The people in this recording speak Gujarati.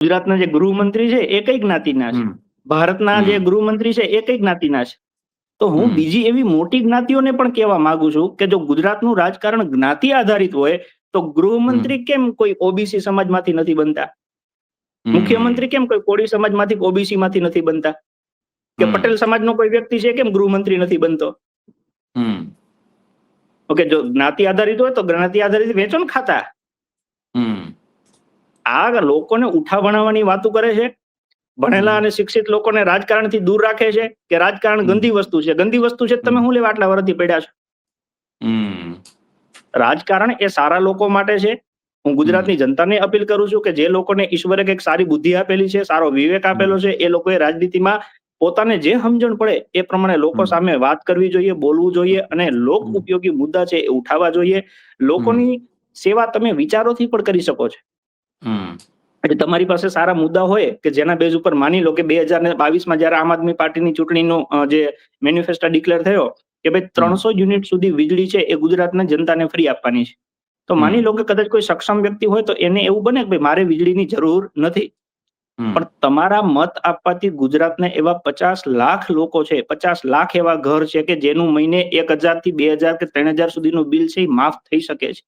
ગુજરાતના જે ગૃહમંત્રી છે એ કઈ જ્ઞાતિના છે? ભારતના જે ગૃહમંત્રી છે એ કઈ જ્ઞાતિના છે? તો હું બીજી એવી મોટી જ્ઞાતિઓને પણ કહેવા માંગુ છું કે જો ગુજરાતનું રાજકારણ જ્ઞાતિ આધારિત હોય તો ગૃહમંત્રી કેમ કોઈ ઓબીસી સમાજમાંથી નથી બનતા? મુખ્યમંત્રી કેમ કોઈ કોળી સમાજમાંથી ઓબીસી માંથી નથી બનતા? કે પટેલ સમાજનો કોઈ વ્યક્તિ છે કેમ ગૃહમંત્રી નથી બનતો? ઓકે, જો જ્ઞાતિ આધારિત હોય તો જ્ઞાતિ આધારિત વેચો ને ખાતા. આ લોકોને ઉઠા ભણાવવાની વાતો કરે છે. ભણેલા અને શિક્ષિત લોકોને રાજકારણથી દૂર રાખે છે કે રાજકારણ ગંદી વસ્તુ છે. ગંદી વસ્તુ છે તમે શું લેવા આટલા વર્ષથી પડ્યા છો? રાજકારણ એ સારા લોકો માટે છે. હું ગુજરાતની જનતાને અપીલ કરું છું કે જે લોકોને ઈશ્વરે કંઈક સારી બુદ્ધિ આપેલી છે, સારો વિવેક આપેલો છે, એ લોકોએ રાજનીતિમાં પોતાને જે સમજણ પડે એ પ્રમાણે લોકો સામે વાત કરવી જોઈએ, બોલવું જોઈએ અને લોક ઉપયોગી મુદ્દા છે એ ઉઠાવવા જોઈએ. લોકોની સેવા તમે વિચારોથી પણ કરી શકો છો. એટલે તમારી પાસે સારા મુદ્દા હોય કે જેના બેઝ ઉપર માની લો કે 2022માં જયારે આમ આદમી પાર્ટીની ચૂંટણીનો જે મેનિફેસ્ટો ડિક્લેર થયો કે ભાઈ 300 યુનિટ સુધી વીજળી છે એ ગુજરાતના જનતાને ફ્રી આપવાની છે. તો માની લો કે કદાચ કોઈ સક્ષમ વ્યક્તિ હોય તો એને એવું બને કે ભાઈ મારે વીજળીની જરૂર નથી. પણ તમારા મત આપવાથી ગુજરાતને એવા 50 લાખ લોકો છે, 50 લાખ એવા ઘર છે કે જેનું મહિને 1000 થી 2000 કે 3000 સુધીનું બિલ છે એ માફ થઈ શકે છે.